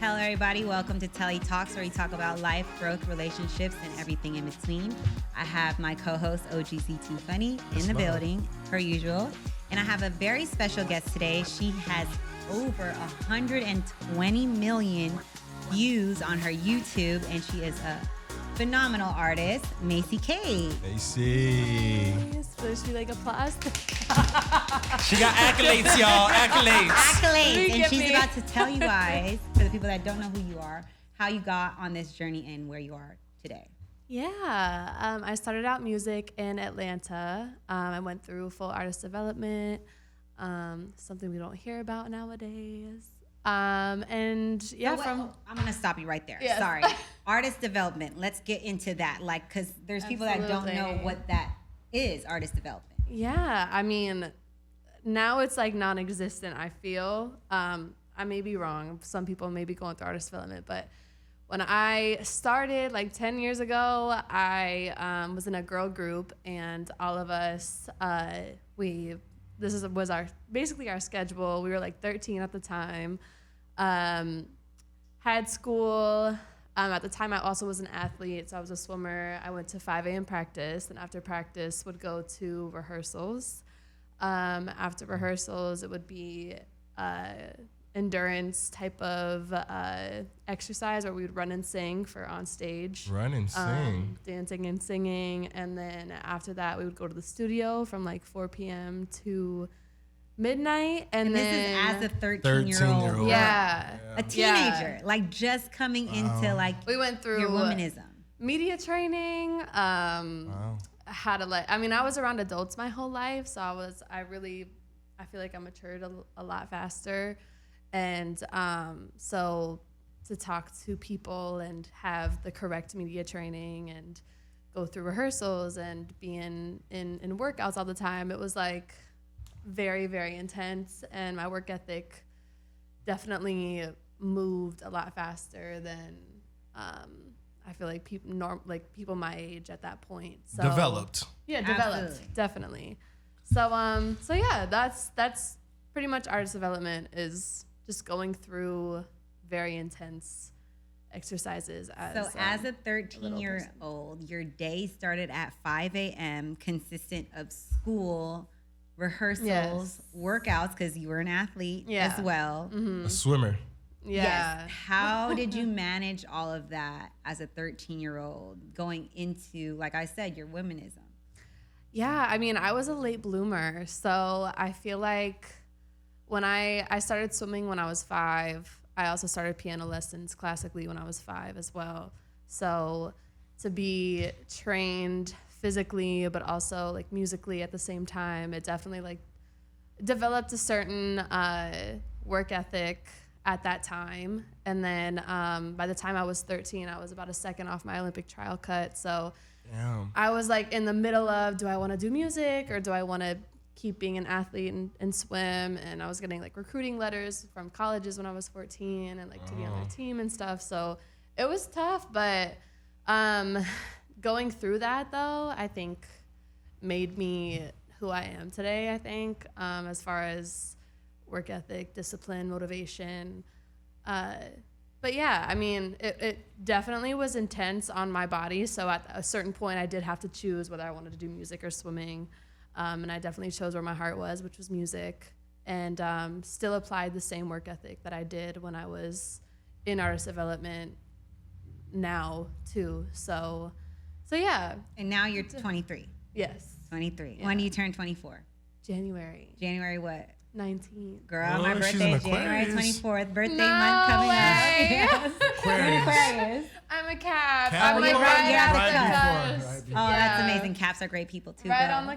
Hello, everybody. Welcome to TELLI Talks, where we talk about life, growth, relationships, and everything in between. I have my co-host, OGCT Funny, in the building, per usual. And I have a very special guest today. She has over 120 million views on her YouTube, and she is a phenomenal artist, Macy K. Macy. Supposed to be like applause. She got accolades, y'all. Accolades. Accolades. And she's about to tell you guys, for the people that don't know who you are, how you got on this journey and where you are today. Yeah, I started out music in Atlanta. I went through full artist development, something we don't hear about nowadays. And yeah, I'm gonna stop you right there. Yes. Sorry, artist development. Let's get into that, because there's people that don't know what that is. Artist development. Yeah, I mean, now it's like non-existent. I feel. I may be wrong. Some people may be going through artist development, but when I started like 10 years ago, I was in a girl group, and all of us, was basically our schedule. We were like 13 at the time. Had school. At the time, I also was an athlete, so I was a swimmer. I went to 5 a.m. practice, and after practice, would go to rehearsals. After rehearsals, it would be endurance type of exercise where we would run and sing for on stage. Run and sing. Dancing and singing. And then after that, we would go to the studio from like 4 p.m. to midnight. And this then is as a 13-year-old. Yeah. A teenager, like just coming into like we went through your womanism. Media training. How to I was around adults my whole life, so I feel like I matured a lot faster. And so to talk to people and have the correct media training and go through rehearsals and be in workouts all the time, it was like very, very intense. And my work ethic definitely moved a lot faster than I feel like people my age at that point. So, Developed. Yeah, developed. Absolutely. Definitely. So yeah, that's pretty much artist development, is just going through very intense exercises. As a 13-year-old, your day started at 5 a.m., consistent of school, rehearsals, workouts, because you were an athlete as well. Mm-hmm. A swimmer. Yeah. Yes. How did you manage all of that as a 13-year-old going into, like I said, your womanism? Yeah, I mean, I was a late bloomer, so I feel like when I started swimming when I was 5, I also started piano lessons classically when I was 5 as well. So to be trained physically but also like musically at the same time, it definitely like developed a certain work ethic at that time. And then by the time I was 13, I was about a second off my Olympic trial cut. So Damn. I was like in the middle of, do I want to do music or do I want to keep being an athlete and swim? And I was getting like recruiting letters from colleges when I was 14 and like to be on their team and stuff. So it was tough, but going through that though, I think made me who I am today, I think, as far as work ethic, discipline, motivation. But yeah, I mean, it definitely was intense on my body. So at a certain point, I did have to choose whether I wanted to do music or swimming. And I definitely chose where my heart was, which was music. And still applied the same work ethic that I did when I was in artist development now, too. So yeah. And now you're 23. Yes. 23. Yeah. When do you turn 24? January January what? 19th. Girl, my birthday is January Aquarius. 24th. Birthday No month coming way. up. Yes. Aquarius. I'm a Cap. Cap. I'm like Oh, right you're at right the before, cusp. right Oh, that's Yeah. amazing. Caps are great people too. Right girl. on the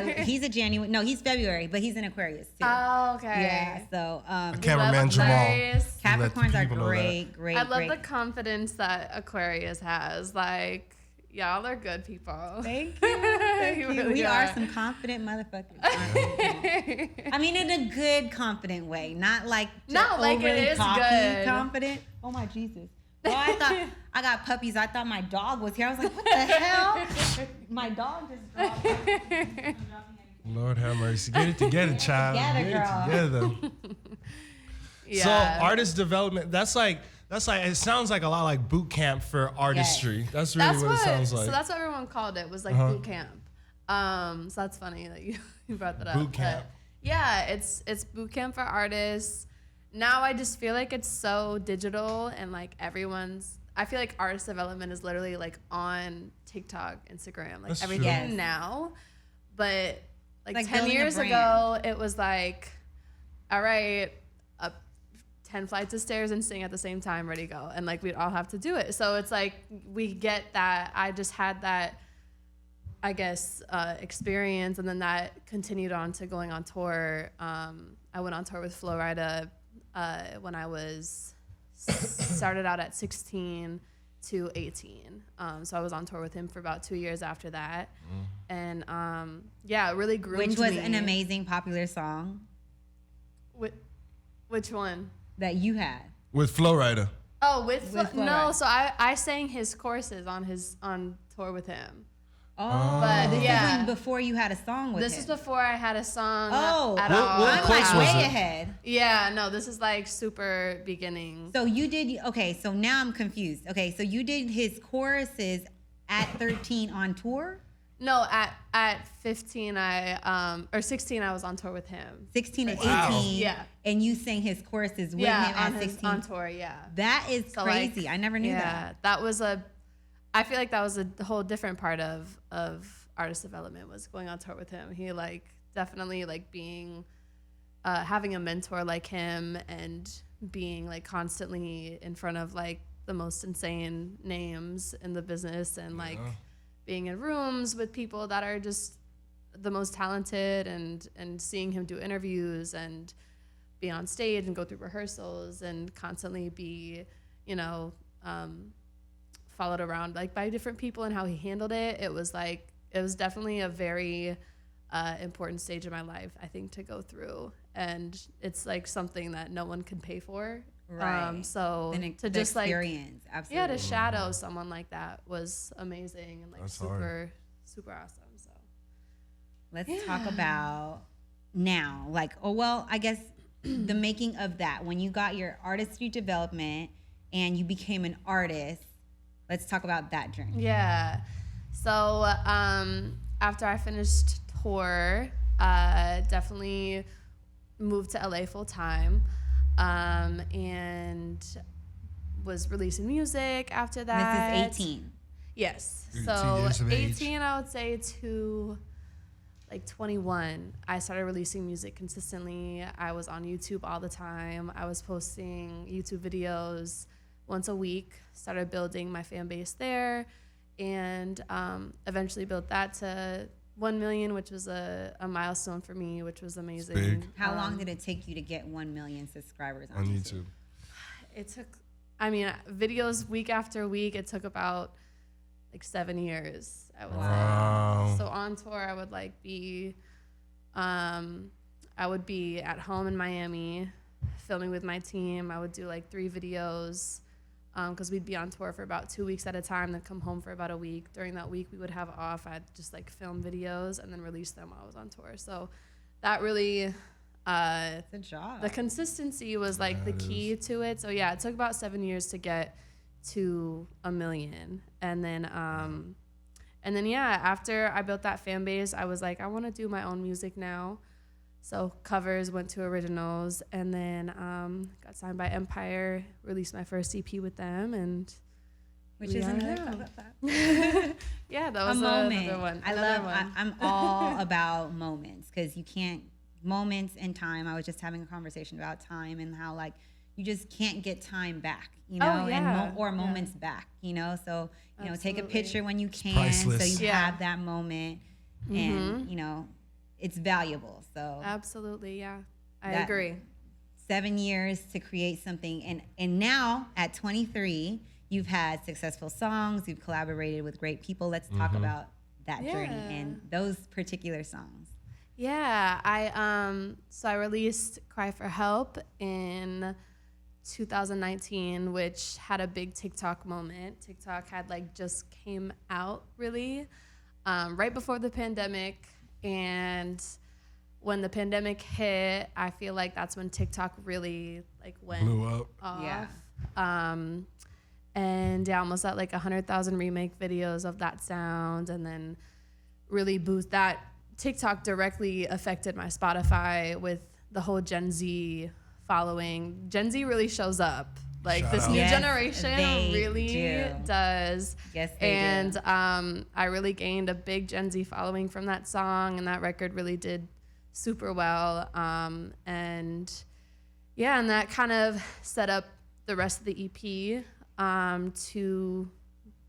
cusp. He's a January. No, he's February, but he's in Aquarius too. Oh, okay. Yeah. So Cameraman love Jamal. Aquarius. Capricorns are people know great. I love the confidence that Aquarius has. Like, y'all are good people. Thank you. Thank you. really We are are. some confident motherfuckers. I mean, in a good, confident way, not like No, like, it overly is cocky, good. confident. Oh my Jesus! Well, I thought I got puppies. I thought my dog was here. I was like, what the hell? My dog just dropped. Lord have mercy. Get it together, child. Together, Get girl. it together. So artist development, that's like it sounds like a lot like boot camp for artistry. Yes. That's really what it sounds like. So that's what everyone called it, was like boot camp. So that's funny that you brought that up. Boot camp. Yeah, it's boot camp for artists. Now I just feel like it's so digital and like I feel like artist development is literally like on TikTok, Instagram, like That's everything true. Yes. now. But like 10 building a years brand. ago, it was like, all right, up 10 flights of stairs and sing at the same time, ready to go. And like we'd all have to do it. So it's like we get that. I just had that, I guess, experience, and then that continued on to going on tour. I went on tour with Flo Rida when I was started out at 16 to 18. So I was on tour with him for about 2 years after that. And it really groomed me. Which was an amazing popular song Which one? that you had. With Flo Rida. Oh, with Flo no. Rida. So I sang his choruses on tour with him. Oh, But this yeah. is when, before you had a song with This him. was before I had a song what at all. What I'm course like was way it? ahead. Yeah, no, this is like super beginning. So you did, okay, so now I'm confused. Okay, so you did his choruses at 13 on tour? No, at 15 or 16 I was on tour with him. 16 to 18. Wow. Yeah. And you sang his choruses with him on at 16. on tour, yeah. That is So, crazy. like, I never knew that. That was I feel like that was a whole different part of artist development, was going on tour with him. He like definitely like being having a mentor like him and being like constantly in front of like the most insane names in the business, and like being in rooms with people that are just the most talented, and seeing him do interviews and be on stage and go through rehearsals and constantly be, followed around like by different people, and how he handled it. It was definitely a very important stage in my life, I think, to go through. And it's like something that no one can pay for. Right. So Then to the just like, experience, absolutely. yeah, to shadow someone like that was amazing and like That's super, hard. super awesome. So Let's talk about now. Like, I guess the making of that. When you got your artistry development and you became an artist, let's talk about that journey. yeah. So after I finished tour, definitely moved to LA full time, and was releasing music after that. This is 18. Yes. 18 So years of age. 18, I would say, to like 21, I started releasing music consistently. I was on YouTube all the time. I was posting YouTube videos once a week, started building my fan base there, and eventually built that to 1 million, which was a milestone for me, which was amazing. big. How long did it take you to get 1 million subscribers on On YouTube? YouTube. It took, videos week after week. It took about like 7 years, I would Wow. say. So on tour, I would like be, I would be at home in Miami, filming with my team. I would do like 3 videos, because we'd be on tour for about 2 weeks at a time, then come home for about a week. During that week, we would have off. I'd just like film videos and then release them while I was on tour. So that really, Good job. the consistency was like the key to it. So yeah, it took about 7 years to get to 1 million. And then after I built that fan base, I was like, I want to do my own music now. So covers went to originals, and then got signed by Empire, released my first EP with them, and Which we is are another, now. Yeah, that a was moment. another one. I one. I'm all about moments, because you can't, moments and time. I was just having a conversation about time and how like you just can't get time back, you know, yeah. or moments back, you know. So, you know, take a Absolutely. picture when you can, priceless. so you Yeah. have that moment, and you know, it's valuable. So Absolutely, yeah. I That- agree. 7 years to create something, and now at 23, you've had successful songs, you've collaborated with great people. Let's talk about that journey Yeah. and those particular songs. Yeah, I released Cry for Help in 2019, which had a big TikTok moment. TikTok had like just came out really right before the pandemic, and when the pandemic hit, I feel like that's when TikTok really like went Blew up. off. Yeah. And yeah, almost at like 100,000 remake videos of that sound, and then really boost that. TikTok directly affected my Spotify with the whole Gen Z following. Gen Z really shows up. Like Shout this out. new Yes, generation they really do. does. Yes, they and do. I really gained a big Gen Z following from that song, and that record really did super well. And yeah, and that kind of set up the rest of the EP to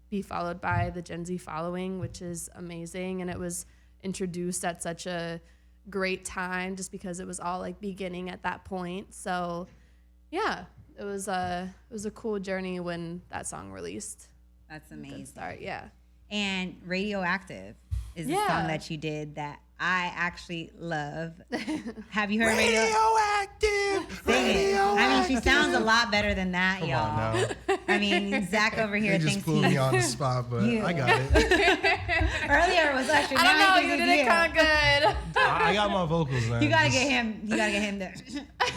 be followed by the Gen Z following, which is amazing. And it was introduced at such a great time just because it was all like beginning at that point. So yeah, it was a cool journey when that song released. That's Good amazing. start, yeah. And Radioactive is the Yeah. song that you did that I actually love. Have you heard Radioactive? Sing it. I mean, she sounds a lot better than that, Come y'all. on now. I mean, Zach over here They just thinks put me on the spot, but You. I got it. Earlier was actually. I don't now know, he you thinks did it's it kind of good. I got my vocals, man. You gotta Just- get him. You gotta get him there.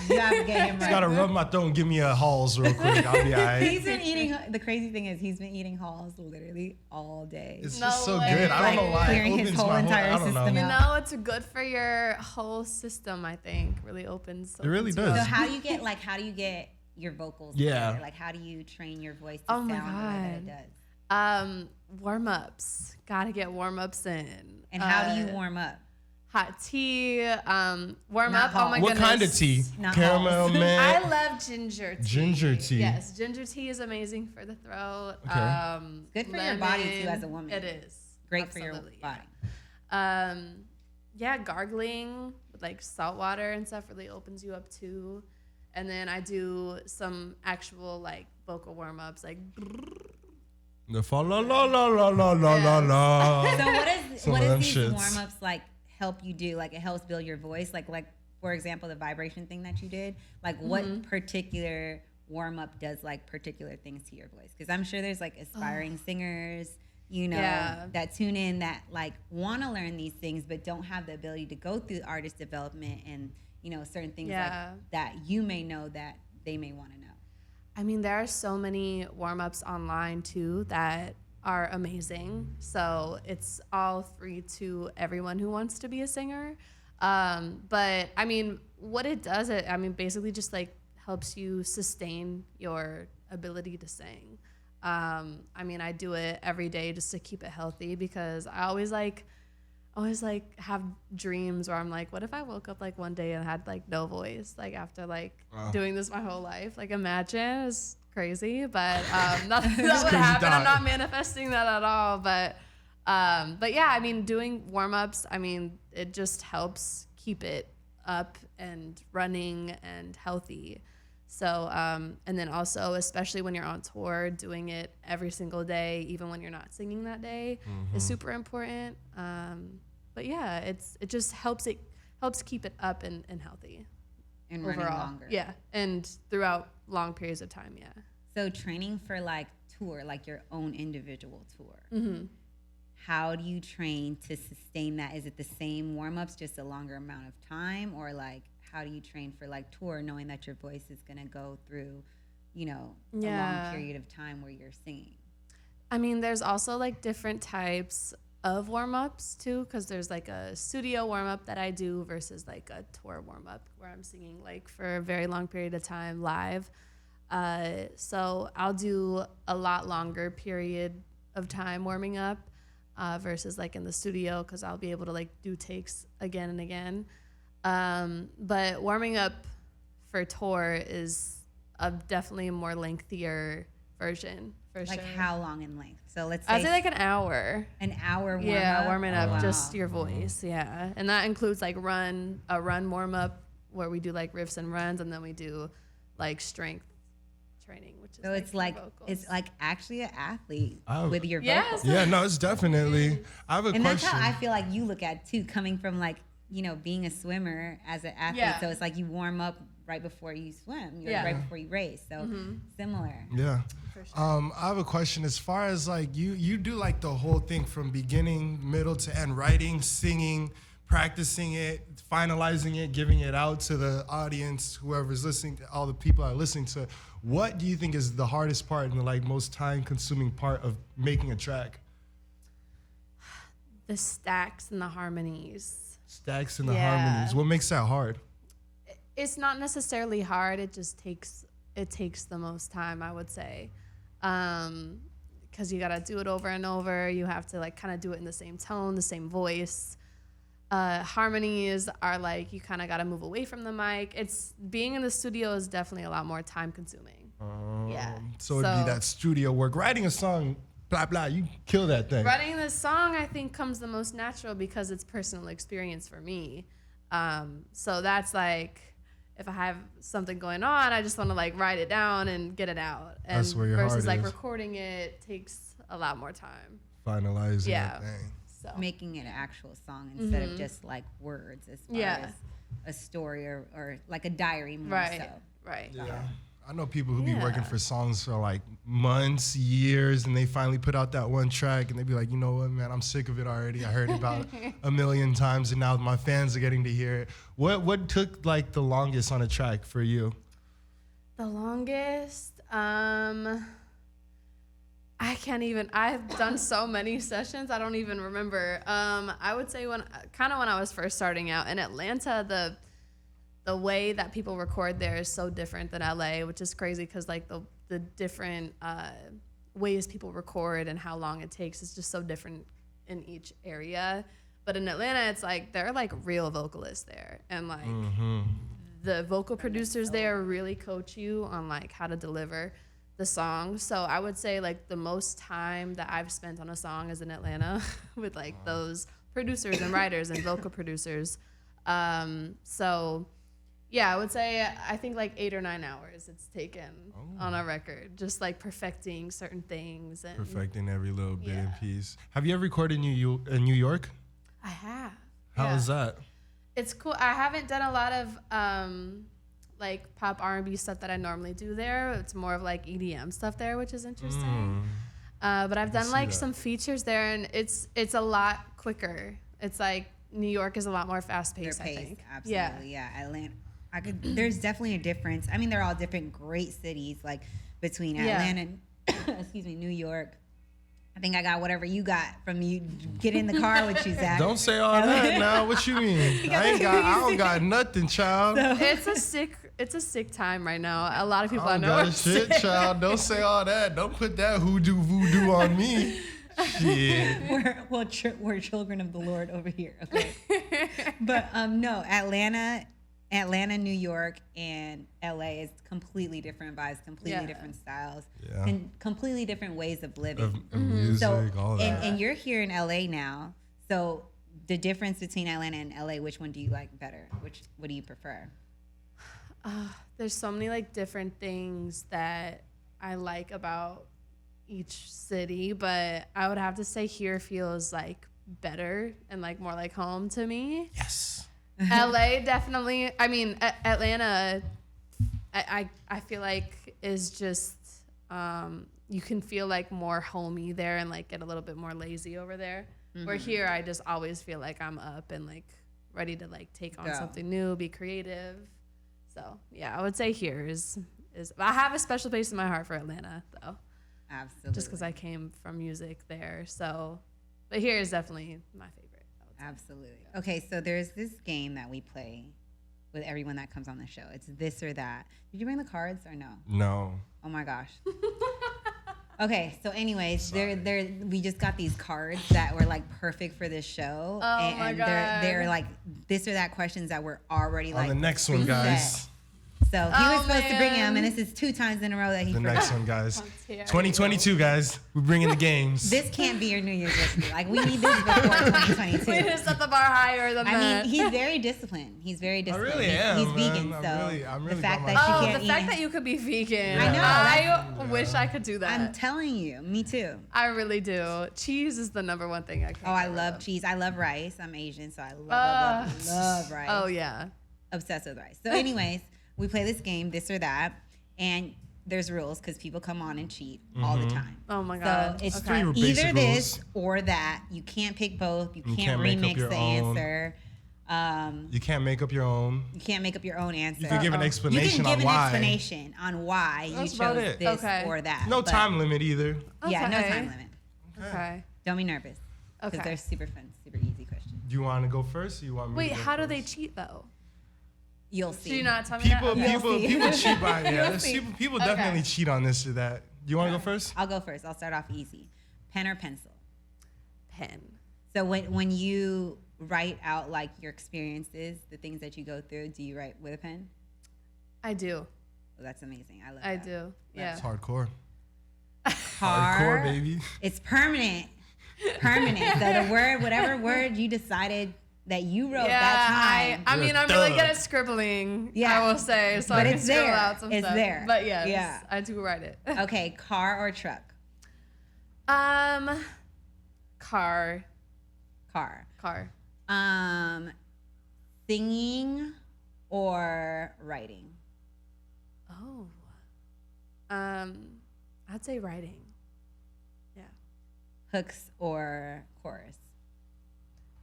You gotta get him Just gotta right. rub my throat and give me a Halls real quick. I'll be all right. He's been eating. The crazy thing is, he's been eating Halls literally all day. It's No just so way. good. I don't know why. It Clearing his opens whole my entire I don't know. system You out. know, it's good for your whole system, I think. Really opens. It really opens does. you So up. how do you get your vocals Yeah. together? Like how do you train your voice to Oh sound my the way that it God. does? Warm-ups. Gotta get warm-ups in. And how do you warm up? Hot tea, warm Not up. Oh my hot. What goodness. kind of tea? Not Caramel, Halls. I man. love ginger tea. Ginger tea. Yes, ginger tea is amazing for the throat. Okay. Good for your body, too, as a woman. It is. Great for your Absolutely, body. yeah. Yeah, gargling with like salt water and stuff really opens you up too. And then I do some actual like vocal warm ups, like The fa la la la la la la la la. So Some what of them is these shits. warm ups like help you do? Like it helps build your voice. Like for example, the vibration thing that you did. Like what particular warm up does like particular things to your voice? Because I'm sure there's like aspiring singers, you know, Yeah. that tune in that like want to learn these things but don't have the ability to go through artist development and you know certain things Yeah. like that you may know that they may want to know. I mean, there are so many warm ups online too that are amazing. So it's all free to everyone who wants to be a singer. But I mean, what it does, basically just like helps you sustain your ability to sing. I mean, I do it every day just to keep it healthy because I always have dreams where I'm like, what if I woke up like one day and had like no voice, like after like doing this my whole life? Like imagine, it's crazy, but that would crazy happen. I'm thought. not manifesting that at all, but yeah, I mean, doing warm-ups, I mean, it just helps keep it up and running and healthy. So, and then also, especially when you're on tour, doing it every single day, even when you're not singing that day, is super important. But yeah, it just helps keep it up and healthy And running overall. longer. Yeah, and throughout long periods of time. Yeah. So training for like tour, like your own individual tour. How do you train to sustain that? Is it the same warm-ups, just a longer amount of time? Or like, how do you train for like tour knowing that your voice is gonna go through, you know, a long period of time where you're singing? I mean, there's also like different types of warm-ups too, because there's like a studio warm-up that I do versus like a tour warm-up where I'm singing like for a very long period of time live. So I'll do a lot longer period of time warming up versus like in the studio because I'll be able to like do takes again and again. But warming up for tour is definitely a more lengthier version for Like sure. how long in length? So let's say I'd say like an hour. an hour warm Yeah, up. warming up Wow. just your voice. Yeah, and that includes like a run warm up where we do like riffs and runs, and then we do like strength training, which is So it's your like vocals. it's like actually an athlete Oh. with your Yes. vocals. Yeah, no, it's definitely. I have a And that's question. how I feel like you look at it, too, coming from like, you know, being a swimmer as an athlete. Yeah. So it's like you warm up right before you swim, Yeah. right before you race. So similar. Yeah. For sure. I have a question as far as like you do like the whole thing from beginning, middle to end, writing, singing, practicing it, finalizing it, giving it out to the audience, whoever's listening, all the people that are listening to. What do you think is the hardest part and the like most time-consuming part of making a track? The stacks and the harmonies. Stacks and the harmonies. What makes that hard? It's not necessarily hard. It just takes the most time, I would say, because you gotta do it over and over. You have to like kind of do it in the same tone, the same voice. Harmonies are like you kind of gotta move away from the mic. It's being in the studio is definitely a lot more time consuming. So it'd be that studio work. Writing a song, blah blah. You kill that thing. Writing this song, I think, comes the most natural because it's personal experience for me. So that's like, if I have something going on, I just want to like write it down and get it out. And That's where your versus heart like is. recording it takes a lot more time. Finalizing Yeah. that thing. So Making it an actual song instead of just like words as far Yeah. as a story or like a diary more right, so. right. Yeah. I know people who be working Yeah. for songs for like months, years, and they finally put out that one track and they be like, you know what, man, I'm sick of it already. I heard it about a million times and now my fans are getting to hear it. What took like the longest on a track for you? The longest, I can't even. I've done so many sessions, I don't even remember. I would say when I was first starting out in Atlanta, the way that people record there is so different than LA, which is crazy because like the different ways people record and how long it takes is just so different in each area. But in Atlanta, it's like there are like real vocalists there, and like the vocal producers there really coach you on like how to deliver the song. So I would say like the most time that I've spent on a song is in Atlanta with like those producers and writers and vocal producers. So yeah, I would say I think like 8 or 9 hours it's taken on a record, just like perfecting certain things and Perfecting every little bit and Yeah. piece. Have you ever recorded in New York? I have. How was that? It's cool. I haven't done a lot of like pop R&B stuff that I normally do there. It's more of like EDM stuff there, which is interesting. But I've done see like that. some features there, and it's a lot quicker. It's like New York is a lot more fast Their paced. I pace, think. absolutely. Yeah. Atlanta. There's definitely a difference. I mean, they're all different great cities, like between Yeah. Atlanta and excuse me, New York. I think I got whatever you got from you. Get in the car with you, Zach. Don't say all that now. What you mean? I don't got nothing, child. It's a sick time right now. A lot of people I I don't know. got are a shit, sick. child. Don't say all that. Don't put that voodoo on me. Shit. We're children of the Lord over here. Okay. But no, Atlanta, New York, and LA is completely different vibes, completely different styles, Yeah. and completely different ways of living. Of music, So, all that. and you're here in LA now. So the difference between Atlanta and LA, which one do you like better? What do you prefer? There's so many like different things that I like about each city, but I would have to say here feels like better and like more like home to me. Yes. LA definitely. I mean, Atlanta, I feel like is just you can feel like more homey there and like get a little bit more lazy over there. Where here, I just always feel like I'm up and like ready to like take on Go. something new, be creative. So yeah, I would say here is I have a special place in my heart for Atlanta though, Absolutely. just because I came from music there. So, but here is definitely my favorite. I would say. Absolutely. Okay, so there's this game that we play with everyone that comes on the show. It's this or that. Did you bring the cards or no? No. Oh my gosh. Okay, so anyways, we just got these cards that were like perfect for this show. Oh and my they're God. like this or that questions that were already like On the next one, preset. guys. So he Oh, was supposed to bring man. them, and this is 2 times in a row that he The forgot. next one, guys. I'm terrible. 2022, guys. We're bringing the games. This can't be your New Year's resolution. Like we need this before 2022. We just set the bar higher than I that. mean, he's very disciplined. He's very disciplined. really He's- am, He's man. vegan, I'm so really- I'm really the fact about that my- you Oh, can't the fact eat. that you could be vegan. I know, I wish I could do that. I'm telling you, me too. I really do. Cheese is the number one thing I can. Oh, I love cheese. I love rice. I'm Asian, so I love rice. Oh yeah. Obsessed with rice. So, anyways, we play this game, this or that, and there's rules because people come on and cheat all the time. Oh my So god. it's okay. Three either basic this rules. or that. You can't pick both. You can't can't make up remix your the own. answer. You can't make up your own. You can't make up your own answer. You can give an You explanation can give on an why. explanation on why That's you about chose it. this Okay. or that. No but- time limit either. Yeah, no Okay. time limit. Okay. Don't be nervous. Because Okay. they're super fun, super easy questions. Do you want to go first? Or you want me? Wait, to go how do first? they cheat though? You'll Should see. you not tell me People, that? Okay. people cheat by yeah. You'll there's see. people Okay. definitely cheat on this or that. Do you want to go first? I'll go first. I'll start off easy. Pen or pencil? Pen. So when you write out like your experiences, the things that you go through, do you write with a pen? I do. Well, that's amazing. I love I that. do. Yeah. It's hardcore. Car, Hardcore, baby. It's permanent. Permanent. So the word, whatever word you decided that you wrote that time. I You're mean, a I'm really thug. good at scribbling. Yeah. I will say, so But I can it's scribble there. out some It's stuff. there. But yes, Yeah. I do write it. Okay, car or truck? Car. Singing or writing? Oh. I'd say writing. Yeah. Hooks or chorus?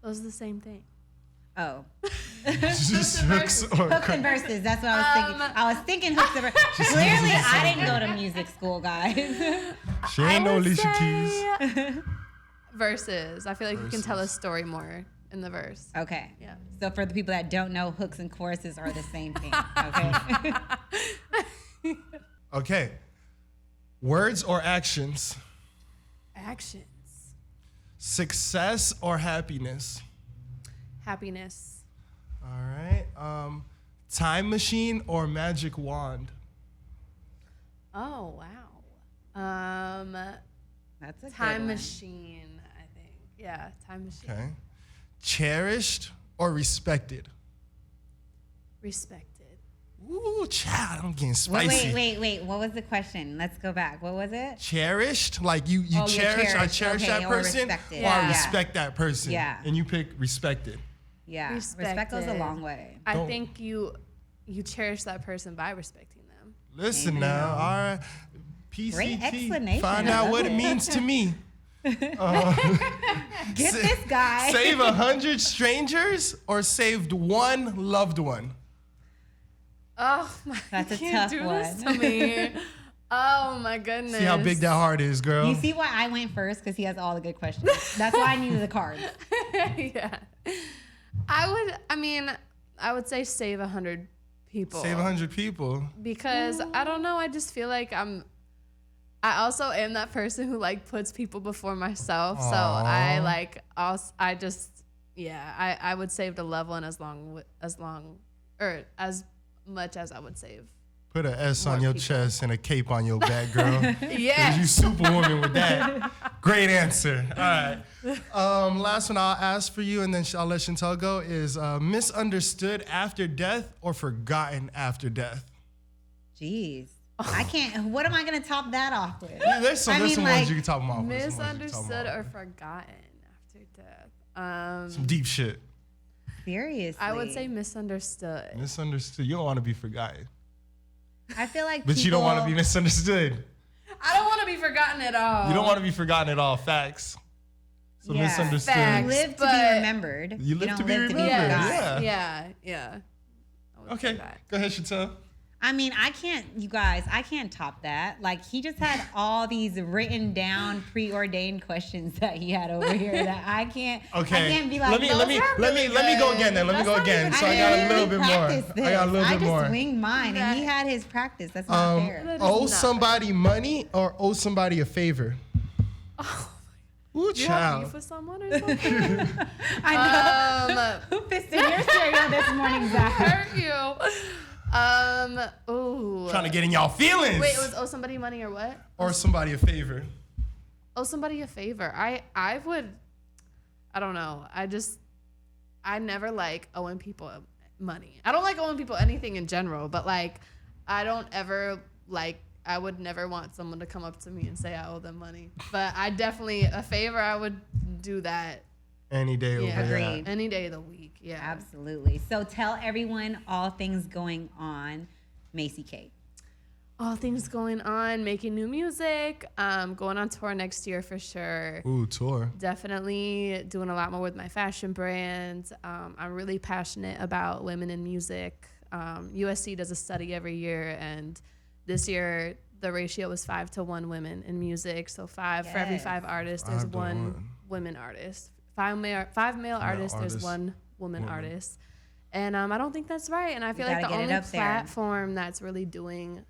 Those are the same thing. Oh, Just hooks or hooks and verses. That's what I was thinking. I was thinking hooks and verses. Clearly, I didn't go to music school, guys. She ain't no would Alicia say Keys. Verses. I feel like you can tell a story more in the verse. Okay. Yeah. So for the people that don't know, hooks and choruses are the same thing. Okay. Okay. Words or actions? Actions. Success or happiness? Happiness. All right. Time machine or magic wand? Oh wow. That's a good Time one. machine, I think. Yeah, time machine. Okay. Cherished or respected? Respected. Ooh, child, I'm getting spicy. Wait. What was the question? Let's go back. What was it? Cherished, like you Oh, you're cherish, I cherished. cherish Okay, that or person, respected. or I Yeah. respect that person. Yeah. And you pick respected. Yeah. Respect goes a Respected. long way. I Don't- think you cherish that person by respecting them. Listen Amen. now, all right. PCT. Great explanation. Find I out love what it it. means to me. Get this guy. Save 100 strangers or saved one loved one? Oh my! That's a you can't tough do this one. to me. Oh my goodness. See how big that heart is, girl. You see why I went first? Because he has all the good questions. That's why I needed the card. Yeah. I would say save 100 people. Save 100 people. Because I don't know, I just feel like I also am that person who like puts people before myself. So I would save the loved one as much as I would save. Put an S on More your people. chest and a cape on your back, girl. Yeah. You superwoman with that. Great answer. All right. Last one I'll ask for you, and then I'll let Chantel go, is misunderstood after death or forgotten after death? Jeez. I can't. What am I going to top that off with? Yeah, there's some like, ones you can top them off with. Misunderstood or forgotten after death. Some deep shit. Seriously. I would say misunderstood. Misunderstood. You don't want to be forgotten. I feel like But you don't want to be people- misunderstood. I don't want to be forgotten at all. You don't want to be forgotten at all. Facts. So Yeah. misunderstood. Facts. You live to be But- remembered. You live don't to be remembered. Yes. Yeah. Yeah. I would say Okay. that. Go ahead, Chantel. I mean, I can't top that. Like, he just had all these written down, preordained questions that he had over here that I can't. Okay. I can't be like. let me go again then. Let me go again. So I got a little bit more. I got a little bit more. I just winged mine, and he had his practice. That's not fair. That is Owe not somebody money or owe somebody a favor? Oh, Ooh, do you have child. beef with someone or something? I know. Who pissed in your cereal this morning, Zach? Hurt you. Ooh. Trying to get in y'all feelings. Wait, it was owe somebody money or what? Or somebody a favor. Owe somebody a favor. I don't know. I never like owing people money. I don't like owing people anything in general, but like I don't ever like I would never want someone to come up to me and say I owe them money. But I definitely a favor I would do that Any day over Yeah. here. Agreed. any day of the week. Yeah. Absolutely. So tell everyone all things going on, Macy Kate. all things going on, making new music, going on tour next year for sure. Ooh, tour. Definitely doing a lot more with my fashion brand. I'm really passionate about women in music. USC does a study every year, and this year the ratio was 5-to-1 women in music. So for every 5 artists, there's 5 to one 1. women artist. 5 male artists, there's 1 woman artist. And I don't think that's right. And I feel like the only platform that's really doing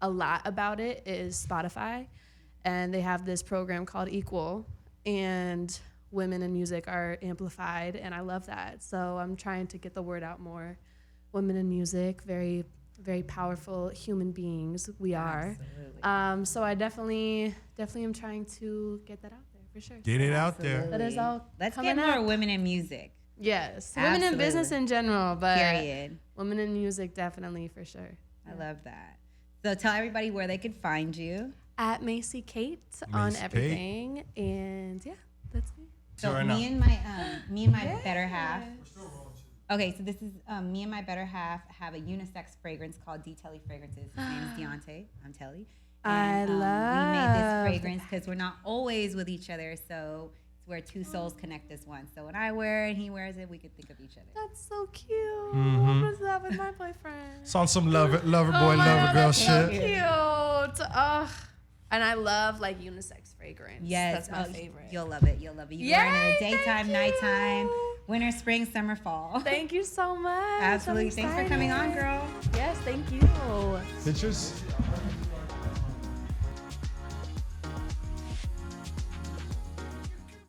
a lot about it is Spotify. And they have this program called Equal, and women in music are amplified, and I love that. So I'm trying to get the word out more. Women in music, very, very powerful human beings we are. So I definitely am trying to get that out there for sure. Get it out there. That is all. Let's get more women in music. Yes, women in business in general, but period. Women in music definitely for sure. I love that. So tell everybody where they could find you. At Macy Kate on everything, and yeah, that's me. So me and my better half. Okay, so this is me and my better half have a unisex fragrance called TELLI Fragrances. His name is Deontay. I'm Telly. And, we made this fragrance because we're not always with each other, so it's where 2 souls connect as one. So when I wear it and he wears it, we could think of each other. That's so cute. What is that with my boyfriend? It's on some lover boy, lover girl shit. So cute. And I love like unisex fragrance. Yes, that's my favorite. You'll love it. You'll love it. You can wear it in the daytime, nighttime, winter, spring, summer, fall. Thank you so much. Absolutely. Thanks for coming on, girl. Yes, thank you. Pictures?